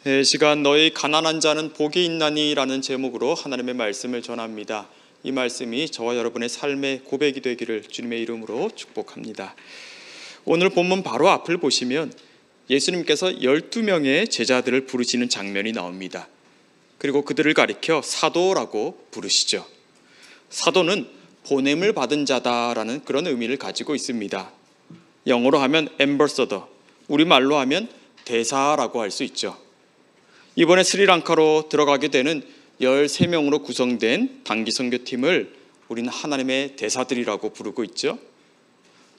이 시간 너희 가난한 자는 복이 있나니 라는 제목으로 하나님의 말씀을 전합니다. 이 말씀이 저와 여러분의 삶의 고백이 되기를 주님의 이름으로 축복합니다. 오늘 본문 바로 앞을 보시면 예수님께서 12명의 제자들을 부르시는 장면이 나옵니다. 그리고 그들을 가리켜 사도라고 부르시죠. 사도는 보냄을 받은 자다라는 그런 의미를 가지고 있습니다. 영어로 하면 앰버서더, 우리말로 하면 대사라고 할 수 있죠. 이번에 스리랑카로 들어가게 되는 13명으로 구성된 단기 선교팀을 우리는 하나님의 대사들이라고 부르고 있죠.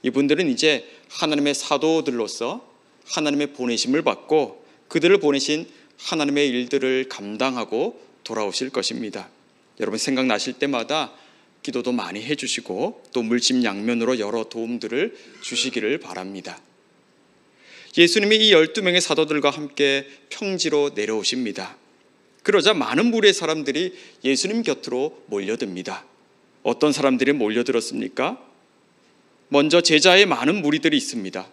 이분들은 이제 하나님의 사도들로서 하나님의 보내심을 받고 그들을 보내신 하나님의 일들을 감당하고 돌아오실 것입니다. 여러분 생각나실 때마다 기도도 많이 해주시고 또 물심양면으로 여러 도움들을 주시기를 바랍니다. 예수님이 이 12명의 사도들과 함께 평지로 내려오십니다. 그러자 많은 무리의 사람들이 예수님 곁으로 몰려듭니다. 어떤 사람들이 몰려들었습니까? 먼저 제자의 많은 무리들이 있습니다.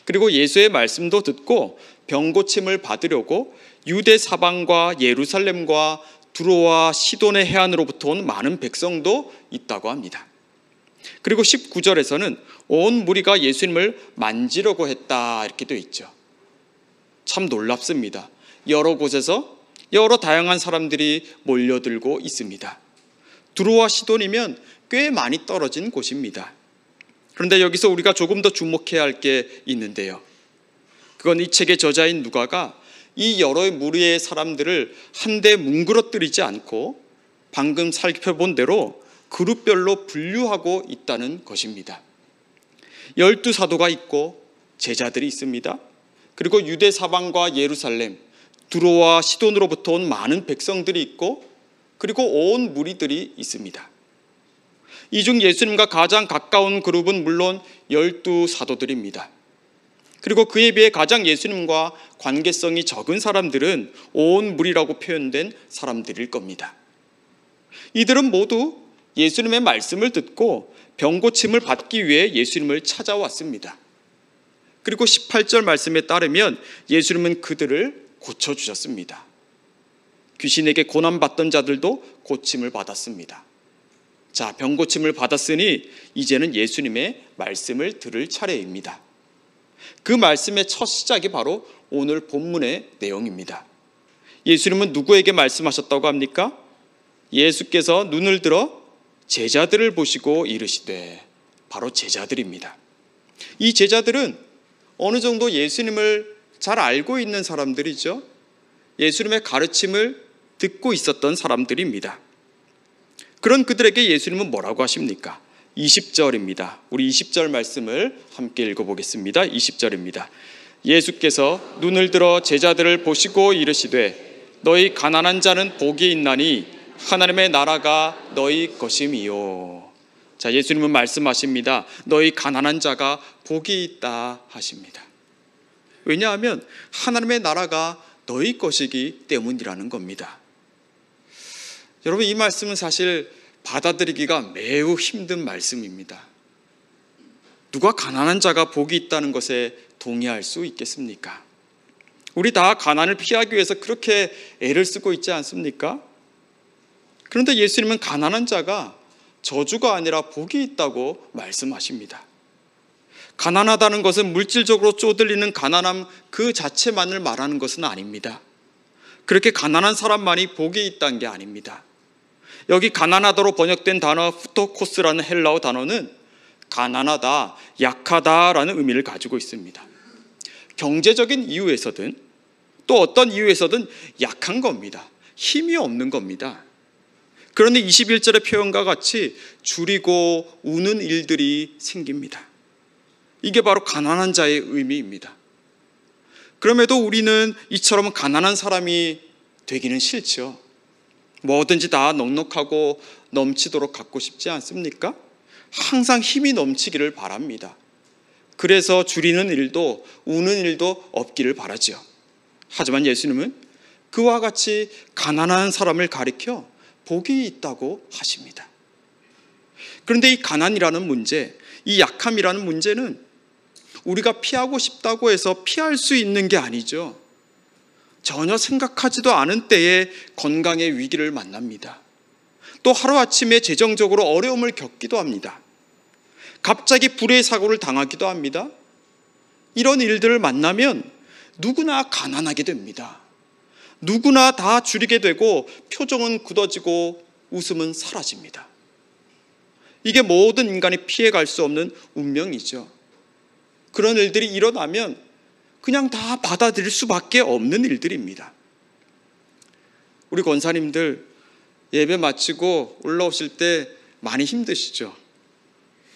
그리고 예수의 말씀도 듣고 병고침을 받으려고 유대 사방과 예루살렘과 두로와 시돈의 해안으로부터 온 많은 백성도 있다고 합니다. 그리고 19절에서는 온 무리가 예수님을 만지려고 했다 이렇게 되어 있죠. 참 놀랍습니다. 여러 곳에서 여러 다양한 사람들이 몰려들고 있습니다. 두로와 시돈이면 꽤 많이 떨어진 곳입니다. 그런데 여기서 우리가 조금 더 주목해야 할 게 있는데요. 그건 이 책의 저자인 누가가 이 여러 무리의 사람들을 한데 뭉그러뜨리지 않고 방금 살펴본 대로 그룹별로 분류하고 있다는 것입니다. 12사도가 있고 제자들이 있습니다. 그리고 유대 사방과 예루살렘, 두로와 시돈으로부터 온 많은 백성들이 있고 그리고 온 무리들이 있습니다. 이 중 예수님과 가장 가까운 그룹은 물론 12사도들입니다. 그리고 그에 비해 가장 예수님과 관계성이 적은 사람들은 온 무리라고 표현된 사람들일 겁니다. 이들은 모두 예수님의 말씀을 듣고 병고침을 받기 위해 예수님을 찾아왔습니다. 그리고 18절 말씀에 따르면 예수님은 그들을 고쳐주셨습니다. 귀신에게 고난받던 자들도 고침을 받았습니다. 자, 병고침을 받았으니 이제는 예수님의 말씀을 들을 차례입니다. 그 말씀의 첫 시작이 바로 오늘 본문의 내용입니다. 예수님은 누구에게 말씀하셨다고 합니까? 예수께서 눈을 들어 제자들을 보시고 이르시되, 바로 제자들입니다. 이 제자들은 어느 정도 예수님을 잘 알고 있는 사람들이죠. 예수님의 가르침을 듣고 있었던 사람들입니다. 그런 그들에게 예수님은 뭐라고 하십니까? 20절입니다. 우리 20절 말씀을 함께 읽어보겠습니다. 20절입니다. 예수께서 눈을 들어 제자들을 보시고 이르시되 너희 가난한 자는 복이 있나니 하나님의 나라가 너희 것임이요. 자, 예수님은 말씀하십니다. 너희 가난한 자가 복이 있다 하십니다. 왜냐하면 하나님의 나라가 너희 것이기 때문이라는 겁니다. 여러분, 이 말씀은 사실 받아들이기가 매우 힘든 말씀입니다. 누가 가난한 자가 복이 있다는 것에 동의할 수 있겠습니까? 우리 다 가난을 피하기 위해서 그렇게 애를 쓰고 있지 않습니까? 그런데 예수님은 가난한 자가 저주가 아니라 복이 있다고 말씀하십니다. 가난하다는 것은 물질적으로 쪼들리는 가난함 그 자체만을 말하는 것은 아닙니다. 그렇게 가난한 사람만이 복이 있다는 게 아닙니다. 여기 가난하다로 번역된 단어 후토코스라는 헬라어 단어는 가난하다, 약하다라는 의미를 가지고 있습니다. 경제적인 이유에서든 또 어떤 이유에서든 약한 겁니다. 힘이 없는 겁니다. 그런데 21절의 표현과 같이 줄이고 우는 일들이 생깁니다. 이게 바로 가난한 자의 의미입니다. 그럼에도 우리는 이처럼 가난한 사람이 되기는 싫죠. 뭐든지 다 넉넉하고 넘치도록 갖고 싶지 않습니까? 항상 힘이 넘치기를 바랍니다. 그래서 줄이는 일도 우는 일도 없기를 바라죠. 하지만 예수님은 그와 같이 가난한 사람을 가리켜 복이 있다고 하십니다. 그런데 이 가난이라는 문제, 이 약함이라는 문제는 우리가 피하고 싶다고 해서 피할 수 있는 게 아니죠. 전혀 생각하지도 않은 때에 건강의 위기를 만납니다. 또 하루아침에 재정적으로 어려움을 겪기도 합니다. 갑자기 불의 사고를 당하기도 합니다. 이런 일들을 만나면 누구나 가난하게 됩니다. 누구나 다 줄이게 되고 표정은 굳어지고 웃음은 사라집니다. 이게 모든 인간이 피해갈 수 없는 운명이죠. 그런 일들이 일어나면 그냥 다 받아들일 수밖에 없는 일들입니다. 우리 권사님들 예배 마치고 올라오실 때 많이 힘드시죠?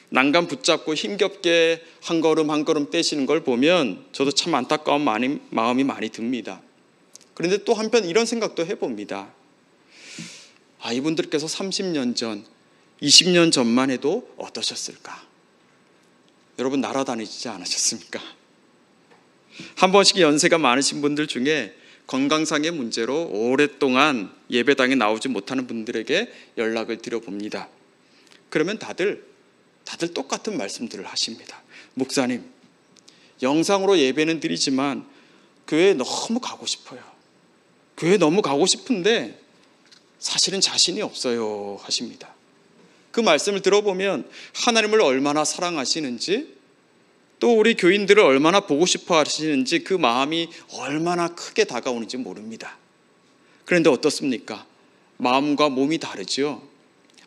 난간 붙잡고 힘겹게 한 걸음 한 걸음 떼시는 걸 보면 저도 참 안타까운 마음이 많이 듭니다. 그런데 또 한편 이런 생각도 해봅니다. 이분들께서 30년 전, 20년 전만 해도 어떠셨을까? 여러분 날아다니지 않으셨습니까? 한 번씩 연세가 많으신 분들 중에 건강상의 문제로 오랫동안 예배당에 나오지 못하는 분들에게 연락을 드려봅니다. 그러면 다들 똑같은 말씀들을 하십니다. 목사님, 영상으로 예배는 드리지만 교회에 너무 가고 싶어요. 교회에 너무 가고 싶은데 사실은 자신이 없어요 하십니다. 그 말씀을 들어보면 하나님을 얼마나 사랑하시는지, 또 우리 교인들을 얼마나 보고 싶어 하시는지 그 마음이 얼마나 크게 다가오는지 모릅니다. 그런데 어떻습니까? 마음과 몸이 다르죠.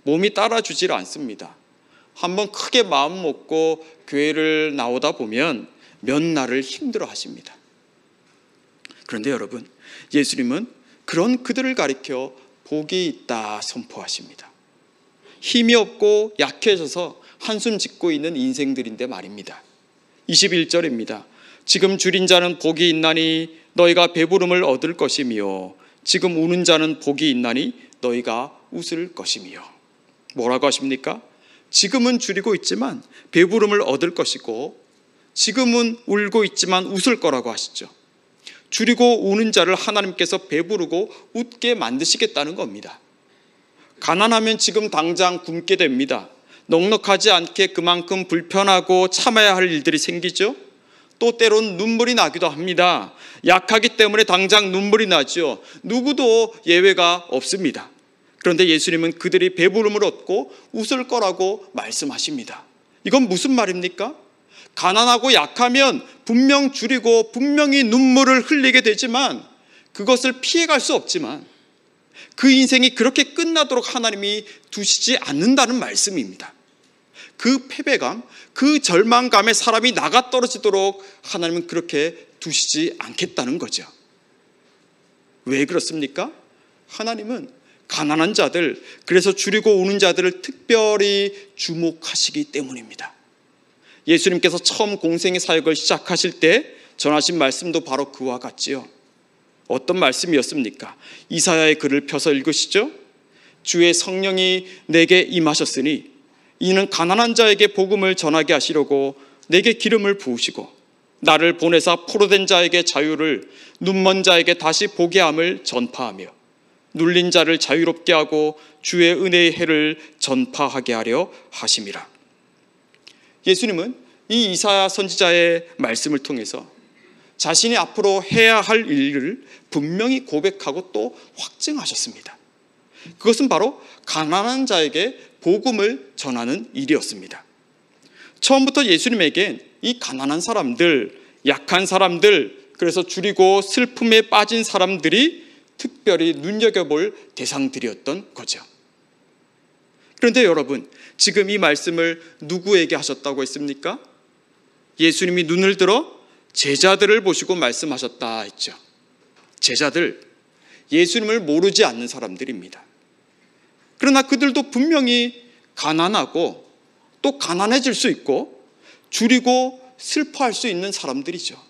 몸이 따라주질 않습니다. 한번 크게 마음 먹고 교회를 나오다 보면 몇 날을 힘들어 하십니다. 그런데 여러분, 예수님은 그런 그들을 가리켜 복이 있다 선포하십니다. 힘이 없고 약해져서 한숨 짓고 있는 인생들인데 말입니다. 21절입니다. 지금 줄인 자는 복이 있나니 너희가 배부름을 얻을 것이며 지금 우는 자는 복이 있나니 너희가 웃을 것이며. 뭐라고 하십니까? 지금은 줄이고 있지만 배부름을 얻을 것이고 지금은 울고 있지만 웃을 거라고 하시죠. 줄이고 우는 자를 하나님께서 배부르고 웃게 만드시겠다는 겁니다. 가난하면 지금 당장 굶게 됩니다. 넉넉하지 않게 그만큼 불편하고 참아야 할 일들이 생기죠. 또 때론 눈물이 나기도 합니다. 약하기 때문에 당장 눈물이 나죠. 누구도 예외가 없습니다. 그런데 예수님은 그들이 배부름을 얻고 웃을 거라고 말씀하십니다. 이건 무슨 말입니까? 가난하고 약하면 분명 줄이고 분명히 눈물을 흘리게 되지만 그것을 피해갈 수 없지만 그 인생이 그렇게 끝나도록 하나님이 두시지 않는다는 말씀입니다. 그 패배감, 그 절망감에 사람이 나가 떨어지도록 하나님은 그렇게 두시지 않겠다는 거죠. 왜 그렇습니까? 하나님은 가난한 자들, 그래서 줄이고 우는 자들을 특별히 주목하시기 때문입니다. 예수님께서 처음 공생의 사역을 시작하실 때 전하신 말씀도 바로 그와 같지요. 어떤 말씀이었습니까? 이사야의 글을 펴서 읽으시죠. 주의 성령이 내게 임하셨으니 이는 가난한 자에게 복음을 전하게 하시려고 내게 기름을 부으시고 나를 보내사 포로된 자에게 자유를, 눈먼 자에게 다시 보게 함을 전파하며 눌린 자를 자유롭게 하고 주의 은혜의 해를 전파하게 하려 하심이라. 예수님은 이 이사야 선지자의 말씀을 통해서 자신이 앞으로 해야 할 일을 분명히 고백하고 또 확증하셨습니다. 그것은 바로 가난한 자에게 복음을 전하는 일이었습니다. 처음부터 예수님에겐 이 가난한 사람들, 약한 사람들, 그래서 줄이고 슬픔에 빠진 사람들이 특별히 눈여겨볼 대상들이었던 거죠. 그런데 여러분, 지금 이 말씀을 누구에게 하셨다고 했습니까? 예수님이 눈을 들어 제자들을 보시고 말씀하셨다 했죠. 제자들, 예수님을 모르지 않는 사람들입니다. 그러나 그들도 분명히 가난하고 또 가난해질 수 있고 줄이고 슬퍼할 수 있는 사람들이죠.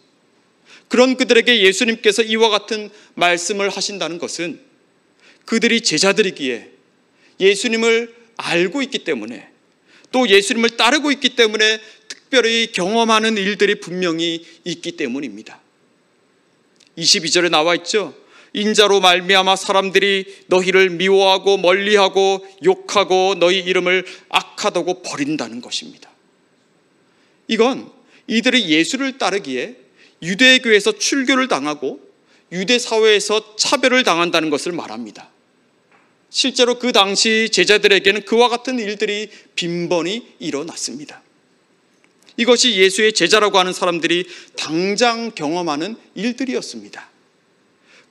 그런 그들에게 예수님께서 이와 같은 말씀을 하신다는 것은 그들이 제자들이기에 예수님을 알고 있기 때문에 또 예수님을 따르고 있기 때문에 특별히 경험하는 일들이 분명히 있기 때문입니다. 22절에 나와 있죠. 인자로 말미암아 사람들이 너희를 미워하고 멀리하고 욕하고 너희 이름을 악하다고 버린다는 것입니다. 이건 이들이 예수를 따르기에 유대교에서 출교를 당하고 유대 사회에서 차별을 당한다는 것을 말합니다. 실제로 그 당시 제자들에게는 그와 같은 일들이 빈번히 일어났습니다. 이것이 예수의 제자라고 하는 사람들이 당장 경험하는 일들이었습니다.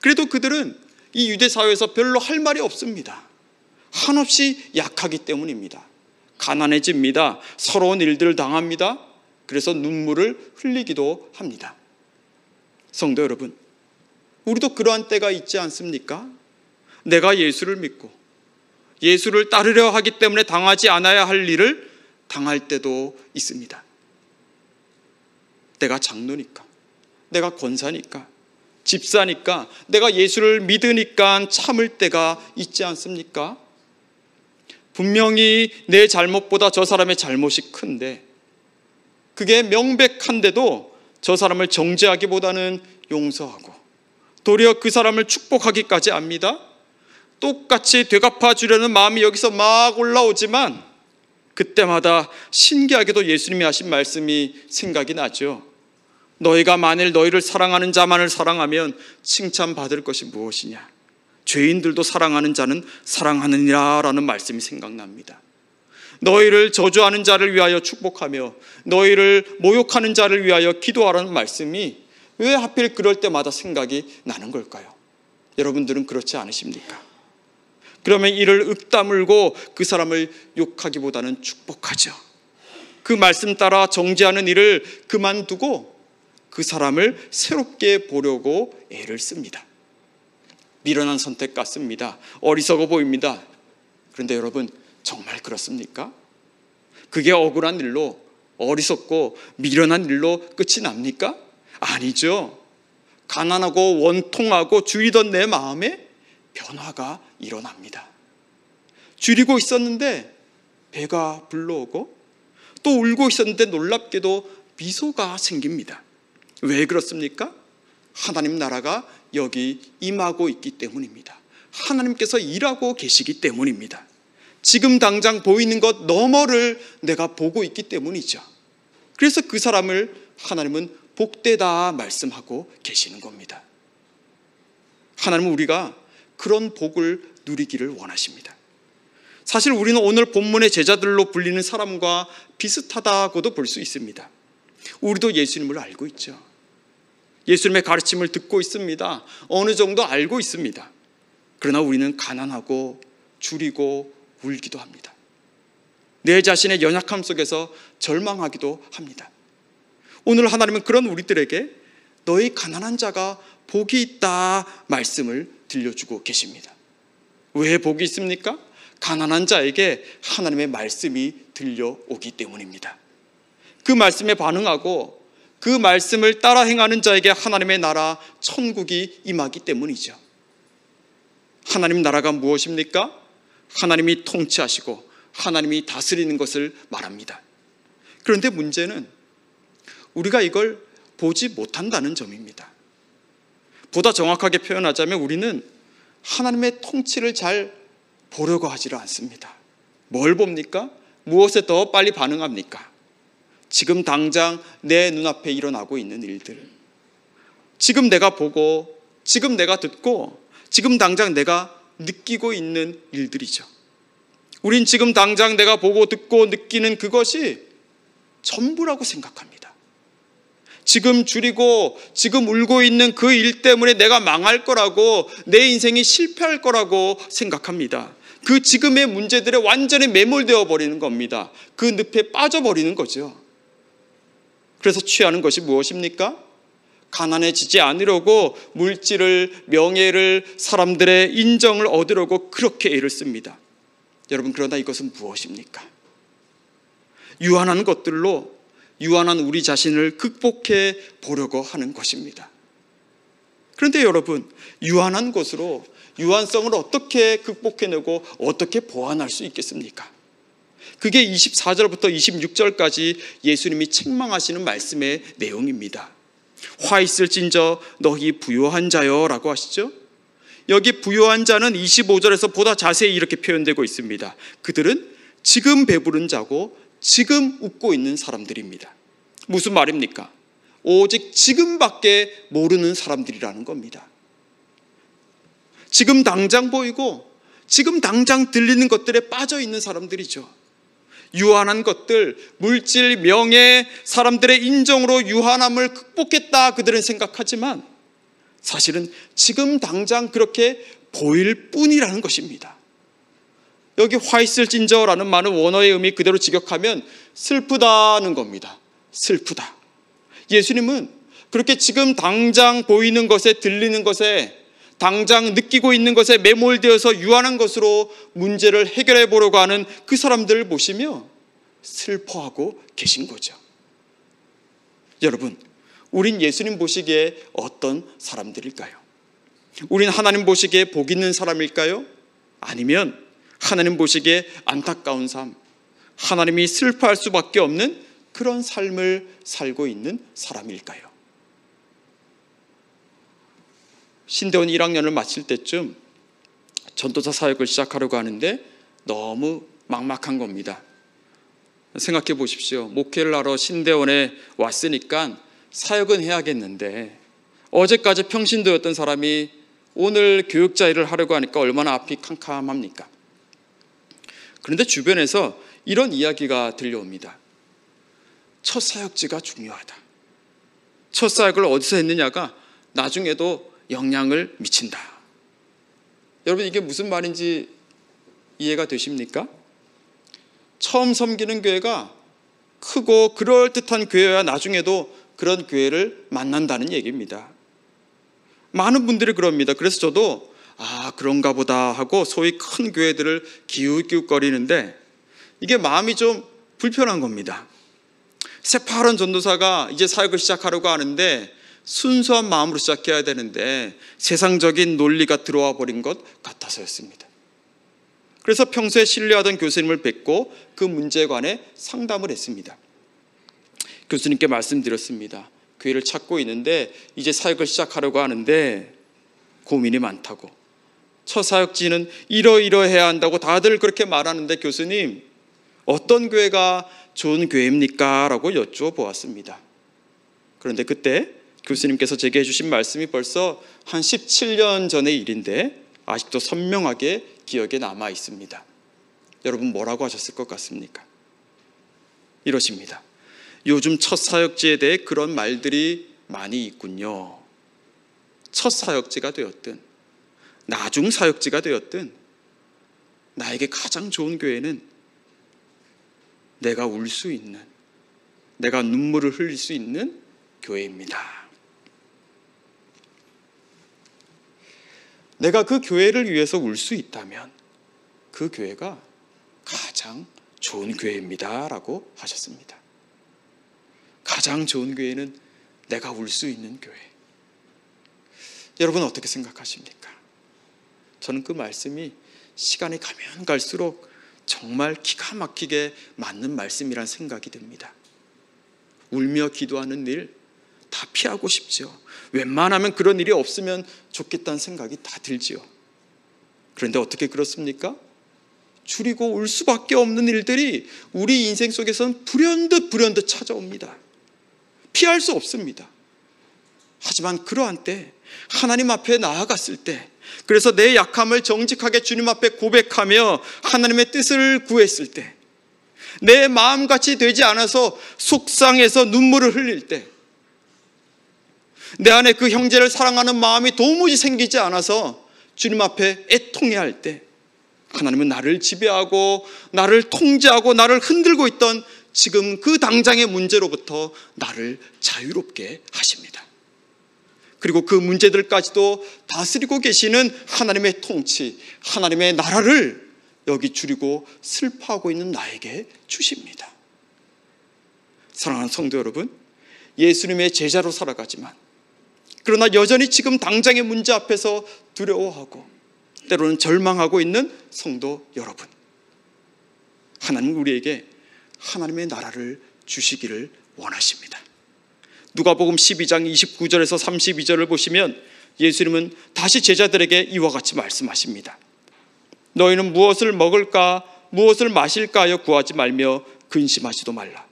그래도 그들은 이 유대 사회에서 별로 할 말이 없습니다. 한없이 약하기 때문입니다. 가난해집니다. 서러운 일들을 당합니다. 그래서 눈물을 흘리기도 합니다. 성도 여러분, 우리도 그러한 때가 있지 않습니까? 내가 예수를 믿고 예수를 따르려 하기 때문에 당하지 않아야 할 일을 당할 때도 있습니다. 내가 장로니까, 내가 권사니까, 집사니까, 내가 예수를 믿으니까 참을 때가 있지 않습니까? 분명히 내 잘못보다 저 사람의 잘못이 큰데 그게 명백한데도 저 사람을 정죄하기보다는 용서하고 도리어 그 사람을 축복하기까지 합니다. 똑같이 되갚아 주려는 마음이 여기서 막 올라오지만 그때마다 신기하게도 예수님이 하신 말씀이 생각이 나죠. 너희가 만일 너희를 사랑하는 자만을 사랑하면 칭찬받을 것이 무엇이냐. 죄인들도 사랑하는 자는 사랑하느니라 라는 말씀이 생각납니다. 너희를 저주하는 자를 위하여 축복하며 너희를 모욕하는 자를 위하여 기도하라는 말씀이 왜 하필 그럴 때마다 생각이 나는 걸까요? 여러분들은 그렇지 않으십니까? 그러면 이를 윽다물고 그 사람을 욕하기보다는 축복하죠. 그 말씀 따라 정죄하는 일을 그만두고 그 사람을 새롭게 보려고 애를 씁니다. 미련한 선택 같습니다. 어리석어 보입니다. 그런데 여러분, 정말 그렇습니까? 그게 억울한 일로, 어리석고 미련한 일로 끝이 납니까? 아니죠. 가난하고 원통하고 줄이던 내 마음에 변화가 일어납니다. 줄이고 있었는데 배가 불러오고 또 울고 있었는데 놀랍게도 미소가 생깁니다. 왜 그렇습니까? 하나님 나라가 여기 임하고 있기 때문입니다. 하나님께서 일하고 계시기 때문입니다. 지금 당장 보이는 것 너머를 내가 보고 있기 때문이죠. 그래서 그 사람을 하나님은 복되다 말씀하고 계시는 겁니다. 하나님은 우리가 그런 복을 누리기를 원하십니다. 사실 우리는 오늘 본문의 제자들로 불리는 사람과 비슷하다고도 볼 수 있습니다. 우리도 예수님을 알고 있죠. 예수님의 가르침을 듣고 있습니다. 어느 정도 알고 있습니다. 그러나 우리는 가난하고 줄이고 울기도 합니다. 내 자신의 연약함 속에서 절망하기도 합니다. 오늘 하나님은 그런 우리들에게 너희 가난한 자가 복이 있다 말씀을 들려주고 계십니다. 왜 복이 있습니까? 가난한 자에게 하나님의 말씀이 들려오기 때문입니다. 그 말씀에 반응하고 그 말씀을 따라 행하는 자에게 하나님의 나라 천국이 임하기 때문이죠. 하나님 나라가 무엇입니까? 하나님이 통치하시고 하나님이 다스리는 것을 말합니다. 그런데 문제는 우리가 이걸 보지 못한다는 점입니다. 보다 정확하게 표현하자면 우리는 하나님의 통치를 잘 보려고 하지를 않습니다. 뭘 봅니까? 무엇에 더 빨리 반응합니까? 지금 당장 내 눈앞에 일어나고 있는 일들, 지금 내가 보고 지금 내가 듣고 지금 당장 내가 느끼고 있는 일들이죠. 우린 지금 당장 내가 보고 듣고 느끼는 그것이 전부라고 생각합니다. 지금 줄이고 지금 울고 있는 그 일 때문에 내가 망할 거라고, 내 인생이 실패할 거라고 생각합니다. 그 지금의 문제들에 완전히 매몰되어 버리는 겁니다. 그 늪에 빠져버리는 거죠. 그래서 취하는 것이 무엇입니까? 가난해지지 않으려고 물질을, 명예를, 사람들의 인정을 얻으려고 그렇게 애를 씁니다. 여러분, 그러나 이것은 무엇입니까? 유한한 것들로 유한한 우리 자신을 극복해 보려고 하는 것입니다. 그런데 여러분, 유한한 것으로 유한성을 어떻게 극복해내고 어떻게 보완할 수 있겠습니까? 그게 24절부터 26절까지 예수님이 책망하시는 말씀의 내용입니다. 화 있을진저 너희 부요한 자여 라고 하시죠. 여기 부요한 자는 25절에서 보다 자세히 이렇게 표현되고 있습니다. 그들은 지금 배부른 자고 지금 웃고 있는 사람들입니다. 무슨 말입니까? 오직 지금밖에 모르는 사람들이라는 겁니다. 지금 당장 보이고 지금 당장 들리는 것들에 빠져 있는 사람들이죠. 유한한 것들, 물질, 명예, 사람들의 인정으로 유한함을 극복했다 그들은 생각하지만 사실은 지금 당장 그렇게 보일 뿐이라는 것입니다. 여기 화 있을 진저라는 말은 원어의 의미 그대로 직역하면 슬프다는 겁니다. 슬프다. 예수님은 그렇게 지금 당장 보이는 것에, 들리는 것에, 당장 느끼고 있는 것에 매몰되어서 유한한 것으로 문제를 해결해 보려고 하는 그 사람들을 보시며 슬퍼하고 계신 거죠. 여러분, 우린 예수님 보시기에 어떤 사람들일까요? 우린 하나님 보시기에 복 있는 사람일까요? 아니면 하나님 보시기에 안타까운 삶, 하나님이 슬퍼할 수밖에 없는 그런 삶을 살고 있는 사람일까요? 신대원 1학년을 마칠 때쯤 전도사 사역을 시작하려고 하는데 너무 막막한 겁니다. 생각해 보십시오. 목회를 하러 신대원에 왔으니까 사역은 해야겠는데 어제까지 평신도였던 사람이 오늘 교육자 일을 하려고 하니까 얼마나 앞이 캄캄합니까? 그런데 주변에서 이런 이야기가 들려옵니다. 첫 사역지가 중요하다. 첫 사역을 어디서 했느냐가 나중에도 영향을 미친다. 여러분, 이게 무슨 말인지 이해가 되십니까? 처음 섬기는 교회가 크고 그럴듯한 교회야 나중에도 그런 교회를 만난다는 얘기입니다. 많은 분들이 그럽니다. 그래서 저도 그런가 보다 하고 소위 큰 교회들을 기웃기웃거리는데 이게 마음이 좀 불편한 겁니다. 새파란 전도사가 이제 사역을 시작하려고 하는데 순수한 마음으로 시작해야 되는데 세상적인 논리가 들어와 버린 것 같아서였습니다. 그래서 평소에 신뢰하던 교수님을 뵙고 그 문제에 관해 상담을 했습니다. 교수님께 말씀드렸습니다. 교회를 찾고 있는데 이제 사역을 시작하려고 하는데 고민이 많다고, 첫 사역지는 이러이러해야 한다고 다들 그렇게 말하는데 교수님, 어떤 교회가 좋은 교회입니까? 라고 여쭈어보았습니다. 그런데 그때 교수님께서 제게 해주신 말씀이 벌써 한 17년 전의 일인데 아직도 선명하게 기억에 남아 있습니다. 여러분, 뭐라고 하셨을 것 같습니까? 이러십니다. 요즘 첫 사역지에 대해 그런 말들이 많이 있군요. 첫 사역지가 되었든 나중 사역지가 되었든 나에게 가장 좋은 교회는 내가 울 수 있는, 내가 눈물을 흘릴 수 있는 교회입니다. 내가 그 교회를 위해서 울 수 있다면 그 교회가 가장 좋은 교회입니다 라고 하셨습니다. 가장 좋은 교회는 내가 울 수 있는 교회. 여러분, 어떻게 생각하십니까? 저는 그 말씀이 시간이 가면 갈수록 정말 기가 막히게 맞는 말씀이란 생각이 듭니다. 울며 기도하는 일 다 피하고 싶지요. 웬만하면 그런 일이 없으면 좋겠다는 생각이 다 들지요. 그런데 어떻게 그렇습니까? 줄이고 울 수밖에 없는 일들이 우리 인생 속에서는 불현듯 찾아옵니다. 피할 수 없습니다. 하지만 그러한 때, 하나님 앞에 나아갔을 때, 그래서 내 약함을 정직하게 주님 앞에 고백하며 하나님의 뜻을 구했을 때, 내 마음같이 되지 않아서 속상해서 눈물을 흘릴 때, 내 안에 그 형제를 사랑하는 마음이 도무지 생기지 않아서 주님 앞에 애통해할 때, 하나님은 나를 지배하고 나를 통제하고 나를 흔들고 있던 지금 그 당장의 문제로부터 나를 자유롭게 하십니다. 그리고 그 문제들까지도 다스리고 계시는 하나님의 통치, 하나님의 나라를 여기 줄이고 슬퍼하고 있는 나에게 주십니다. 사랑하는 성도 여러분, 예수님의 제자로 살아가지만 그러나 여전히 지금 당장의 문제 앞에서 두려워하고 때로는 절망하고 있는 성도 여러분, 하나님은 우리에게 하나님의 나라를 주시기를 원하십니다. 누가복음 12장 29절에서 32절을 보시면 예수님은 다시 제자들에게 이와 같이 말씀하십니다. 너희는 무엇을 먹을까 무엇을 마실까 하여 구하지 말며 근심하지도 말라.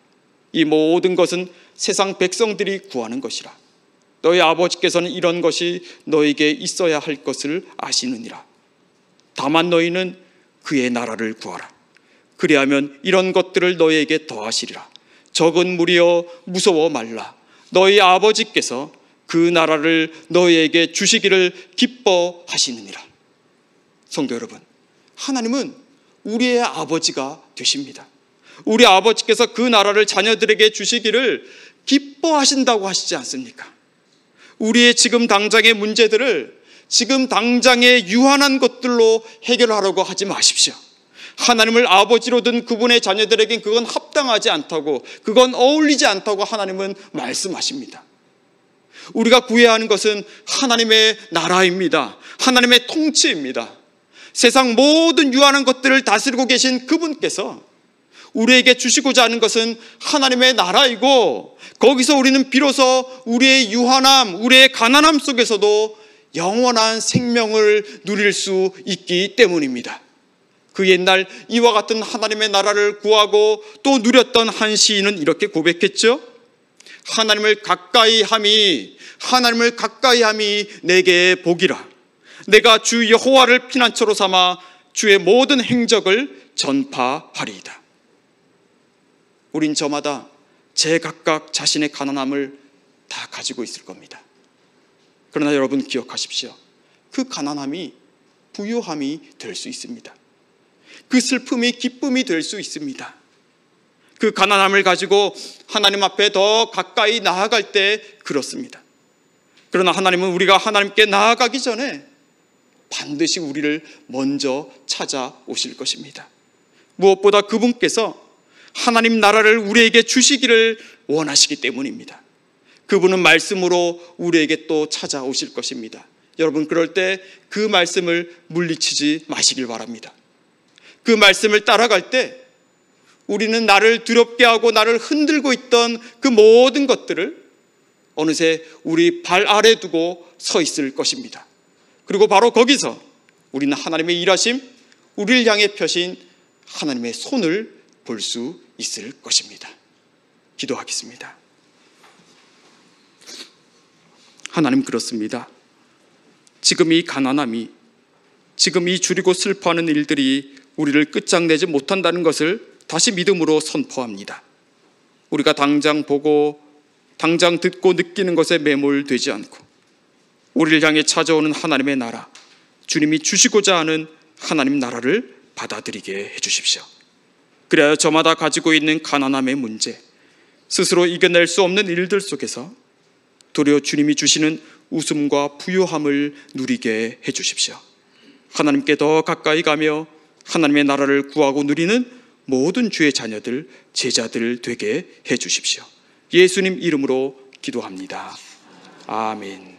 이 모든 것은 세상 백성들이 구하는 것이라. 너희 아버지께서는 이런 것이 너에게 있어야 할 것을 아시느니라. 다만 너희는 그의 나라를 구하라. 그리하면 이런 것들을 너희에게 더하시리라. 적은 무리여 무서워 말라. 너희 아버지께서 그 나라를 너희에게 주시기를 기뻐하시느니라. 성도 여러분, 하나님은 우리의 아버지가 되십니다. 우리 아버지께서 그 나라를 자녀들에게 주시기를 기뻐하신다고 하시지 않습니까? 우리의 지금 당장의 문제들을 지금 당장의 유한한 것들로 해결하려고 하지 마십시오. 하나님을 아버지로 든 그분의 자녀들에겐 그건 합당하지 않다고, 그건 어울리지 않다고 하나님은 말씀하십니다. 우리가 구해야 하는 것은 하나님의 나라입니다. 하나님의 통치입니다. 세상 모든 유한한 것들을 다스리고 계신 그분께서 우리에게 주시고자 하는 것은 하나님의 나라이고, 거기서 우리는 비로소 우리의 유한함, 우리의 가난함 속에서도 영원한 생명을 누릴 수 있기 때문입니다. 그 옛날 이와 같은 하나님의 나라를 구하고 또 누렸던 한 시인은 이렇게 고백했죠. 하나님을 가까이 함이 내게 복이라. 내가 주 여호와를 피난처로 삼아 주의 모든 행적을 전파하리이다. 우린 저마다 제각각 자신의 가난함을 다 가지고 있을 겁니다. 그러나 여러분 기억하십시오. 그 가난함이 부요함이 될 수 있습니다. 그 슬픔이 기쁨이 될 수 있습니다. 그 가난함을 가지고 하나님 앞에 더 가까이 나아갈 때 그렇습니다. 그러나 하나님은 우리가 하나님께 나아가기 전에 반드시 우리를 먼저 찾아오실 것입니다. 무엇보다 그분께서 하나님 나라를 우리에게 주시기를 원하시기 때문입니다. 그분은 말씀으로 우리에게 또 찾아오실 것입니다. 여러분, 그럴 때 그 말씀을 물리치지 마시길 바랍니다. 그 말씀을 따라갈 때 우리는 나를 두렵게 하고 나를 흔들고 있던 그 모든 것들을 어느새 우리 발 아래 두고 서 있을 것입니다. 그리고 바로 거기서 우리는 하나님의 일하심, 우리를 향해 펴신 하나님의 손을 볼 수 있을 것입니다. 기도하겠습니다. 하나님, 그렇습니다. 지금 이 가난함이, 지금 이 줄이고 슬퍼하는 일들이 우리를 끝장내지 못한다는 것을 다시 믿음으로 선포합니다. 우리가 당장 보고 당장 듣고 느끼는 것에 매몰되지 않고 우리를 향해 찾아오는 하나님의 나라, 주님이 주시고자 하는 하나님 나라를 받아들이게 해주십시오. 그래야 저마다 가지고 있는 가난함의 문제, 스스로 이겨낼 수 없는 일들 속에서 도리어 주님이 주시는 웃음과 부요함을 누리게 해주십시오. 하나님께 더 가까이 가며 하나님의 나라를 구하고 누리는 모든 주의 자녀들, 제자들 되게 해주십시오. 예수님 이름으로 기도합니다. 아멘.